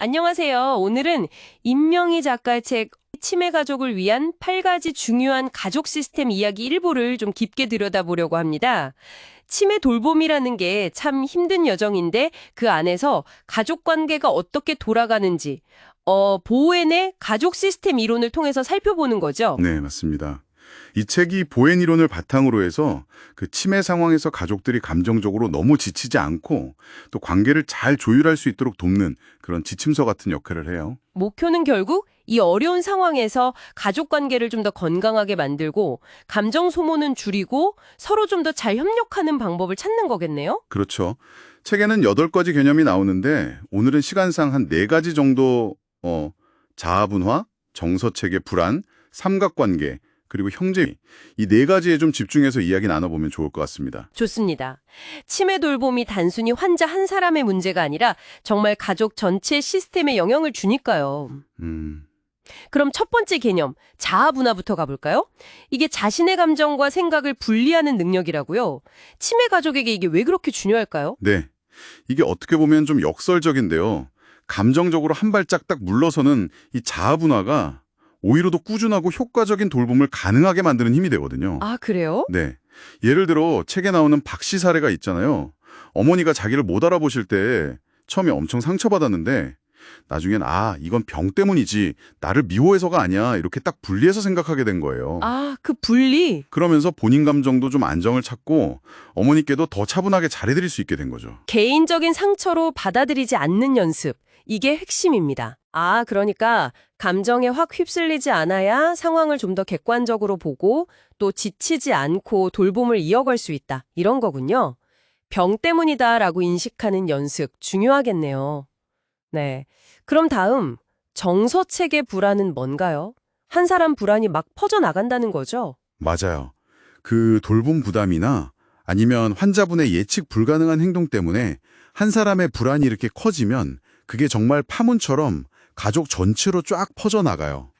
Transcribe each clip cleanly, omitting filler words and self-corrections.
안녕하세요. 오늘은 임명희 작가의 책 치매 가족을 위한 8가지 중요한 가족 시스템 이야기 일부를 좀 깊게 들여다보려고 합니다. 치매 돌봄이라는 게 참 힘든 여정인데 그 안에서 가족 관계가 어떻게 돌아가는지 보웬의 가족 시스템 이론을 통해서 살펴보는 거죠. 네, 맞습니다. 이 책이 보엔 이론을 바탕으로 해서 그 치매 상황에서 가족들이 감정적으로 너무 지치지 않고 또 관계를 잘 조율할 수 있도록 돕는 그런 지침서 같은 역할을 해요. 목표는 결국 이 어려운 상황에서 가족 관계를 좀 더 건강하게 만들고 감정 소모는 줄이고 서로 좀 더 잘 협력하는 방법을 찾는 거겠네요. 그렇죠. 책에는 8가지 개념이 나오는데 오늘은 시간상 한 4가지 정도 자아분화, 정서체계 불안, 삼각관계, 그리고 형제 이 4가지에 좀 집중해서 이야기 나눠보면 좋을 것 같습니다. 좋습니다. 치매 돌봄이 단순히 환자 한 사람의 문제가 아니라 정말 가족 전체 시스템에 영향을 주니까요. 음, 그럼 첫 번째 개념, 자아분화부터 가볼까요? 이게 자신의 감정과 생각을 분리하는 능력이라고요. 치매 가족에게 이게 왜 그렇게 중요할까요? 네. 이게 어떻게 보면 좀 역설적인데요. 감정적으로 한 발짝 딱 물러서는 이 자아분화가 오히려 더 꾸준하고 효과적인 돌봄을 가능하게 만드는 힘이 되거든요. 아, 그래요? 네. 예를 들어 책에 나오는 박 씨 사례가 있잖아요. 어머니가 자기를 못 알아보실 때 처음에 엄청 상처받았는데 나중엔 이건 병 때문이지 나를 미워해서가 아니야 이렇게 딱 분리해서 생각하게 된 거예요. 아, 그 분리. 그러면서 본인 감정도 좀 안정을 찾고 어머니께도 더 차분하게 잘해드릴 수 있게 된 거죠. 개인적인 상처로 받아들이지 않는 연습. 이게 핵심입니다. 아, 그러니까 감정에 확 휩쓸리지 않아야 상황을 좀 더 객관적으로 보고 또 지치지 않고 돌봄을 이어갈 수 있다. 이런 거군요. 병 때문이다라고 인식하는 연습 중요하겠네요. 네. 그럼 다음, 정서체계 불안은 뭔가요? 한 사람 불안이 막 퍼져나간다는 거죠? 맞아요. 그 돌봄 부담이나 아니면 환자분의 예측 불가능한 행동 때문에 한 사람의 불안이 이렇게 커지면 그게 정말 파문처럼 가족 전체로 쫙 퍼져나가요.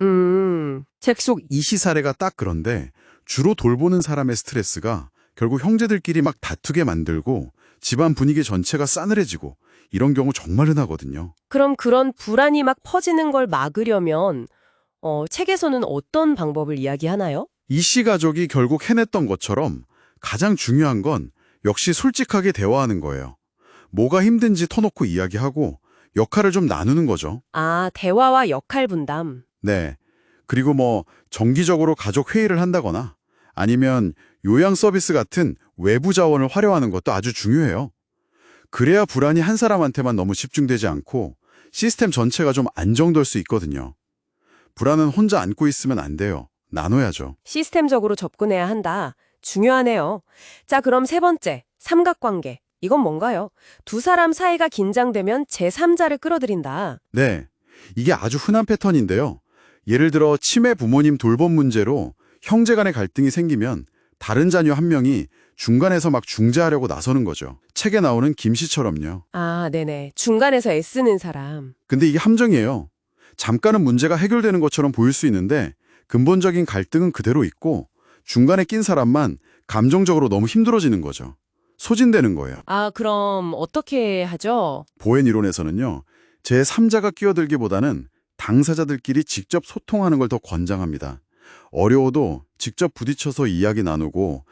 책 속 이시 사례가 딱 그런데 주로 돌보는 사람의 스트레스가 결국 형제들끼리 막 다투게 만들고 집안 분위기 전체가 싸늘해지고 이런 경우 정말 흔하거든요. 그럼 그런 불안이 막 퍼지는 걸 막으려면 책에서는 어떤 방법을 이야기하나요? 이씨 가족이 결국 해냈던 것처럼 가장 중요한 건 역시 솔직하게 대화하는 거예요. 뭐가 힘든지 터놓고 이야기하고 역할을 좀 나누는 거죠. 아, 대화와 역할 분담. 네. 그리고 정기적으로 가족 회의를 한다거나 아니면 요양 서비스 같은 외부 자원을 활용하는 것도 아주 중요해요. 그래야 불안이 한 사람한테만 너무 집중되지 않고 시스템 전체가 좀 안정될 수 있거든요. 불안은 혼자 안고 있으면 안 돼요. 나눠야죠. 시스템적으로 접근해야 한다. 중요하네요. 자, 그럼 세 번째, 삼각관계. 이건 뭔가요? 두 사람 사이가 긴장되면 제3자를 끌어들인다. 네. 이게 아주 흔한 패턴인데요. 예를 들어 치매 부모님 돌봄 문제로 형제 간의 갈등이 생기면 다른 자녀 한 명이 중간에서 막 중재하려고 나서는 거죠. 책에 나오는 김 씨처럼요. 아, 네네. 중간에서 애쓰는 사람. 근데 이게 함정이에요. 잠깐은 문제가 해결되는 것처럼 보일 수 있는데 근본적인 갈등은 그대로 있고 중간에 낀 사람만 감정적으로 너무 힘들어지는 거죠. 소진되는 거예요. 아, 그럼 어떻게 하죠? 보엔 이론에서는요. 제3자가 끼어들기보다는 당사자들끼리 직접 소통하는 걸 더 권장합니다. 어려워도 직접 부딪혀서 이야기 나누고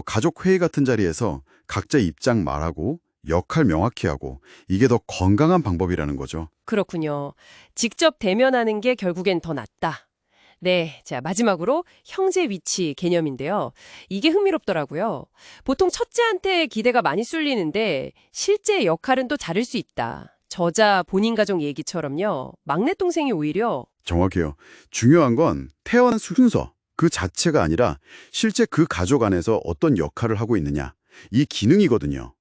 가족 회의 같은 자리에서 각자 입장 말하고 역할 명확히 하고 이게 더 건강한 방법이라는 거죠. 그렇군요. 직접 대면하는 게 결국엔 더 낫다. 네, 자, 마지막으로 형제 위치 개념인데요. 이게 흥미롭더라고요. 보통 첫째한테 기대가 많이 쏠리는데 실제 역할은 또 다를 수 있다. 저자 본인 가족 얘기처럼요. 막내 동생이 오히려 정확해요. 중요한 건 태어난 순서 그 자체가 아니라 실제 그 가족 안에서 어떤 역할을 하고 있느냐 이 기능이거든요.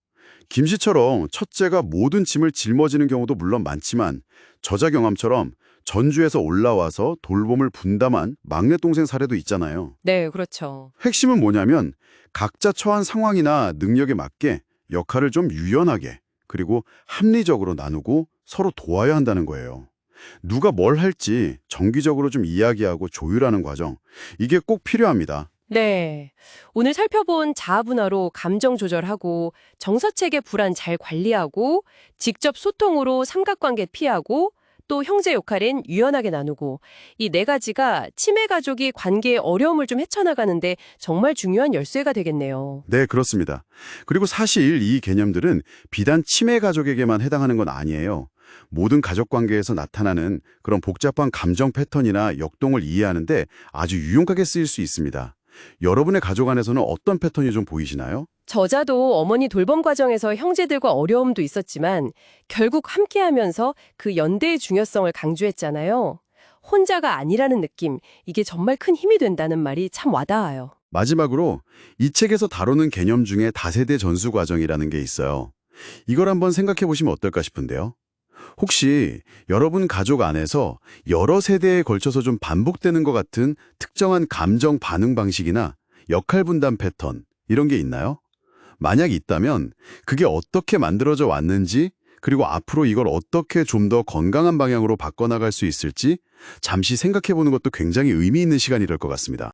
김 씨처럼 첫째가 모든 짐을 짊어지는 경우도 물론 많지만 저자 경험처럼 전주에서 올라와서 돌봄을 분담한 막내 동생 사례도 있잖아요. 네, 그렇죠. 핵심은 뭐냐면 각자 처한 상황이나 능력에 맞게 역할을 좀 유연하게 그리고 합리적으로 나누고 서로 도와야 한다는 거예요. 누가 뭘 할지 정기적으로 좀 이야기하고 조율하는 과정, 이게 꼭 필요합니다. 네. 오늘 살펴본 자아분화로 감정 조절하고 정서체계 불안 잘 관리하고 직접 소통으로 삼각관계 피하고 또 형제 역할은 유연하게 나누고 이 네 가지가 치매 가족이 관계의 어려움을 좀 헤쳐나가는데 정말 중요한 열쇠가 되겠네요. 네, 그렇습니다. 그리고 사실 이 개념들은 비단 치매 가족에게만 해당하는 건 아니에요. 모든 가족 관계에서 나타나는 그런 복잡한 감정 패턴이나 역동을 이해하는데 아주 유용하게 쓰일 수 있습니다. 여러분의 가족 안에서는 어떤 패턴이 좀 보이시나요? 저자도 어머니 돌봄 과정에서 형제들과 어려움도 있었지만 결국 함께하면서 그 연대의 중요성을 강조했잖아요. 혼자가 아니라는 느낌, 이게 정말 큰 힘이 된다는 말이 참 와닿아요. 마지막으로 이 책에서 다루는 개념 중에 다세대 전수 과정이라는 게 있어요. 이걸 한번 생각해 보시면 어떨까 싶은데요. 혹시 여러분 가족 안에서 여러 세대에 걸쳐서 좀 반복되는 것 같은 특정한 감정 반응 방식이나 역할 분담 패턴 이런 게 있나요? 만약 있다면 그게 어떻게 만들어져 왔는지 그리고 앞으로 이걸 어떻게 좀 더 건강한 방향으로 바꿔나갈 수 있을지 잠시 생각해 보는 것도 굉장히 의미 있는 시간이 될 것 같습니다.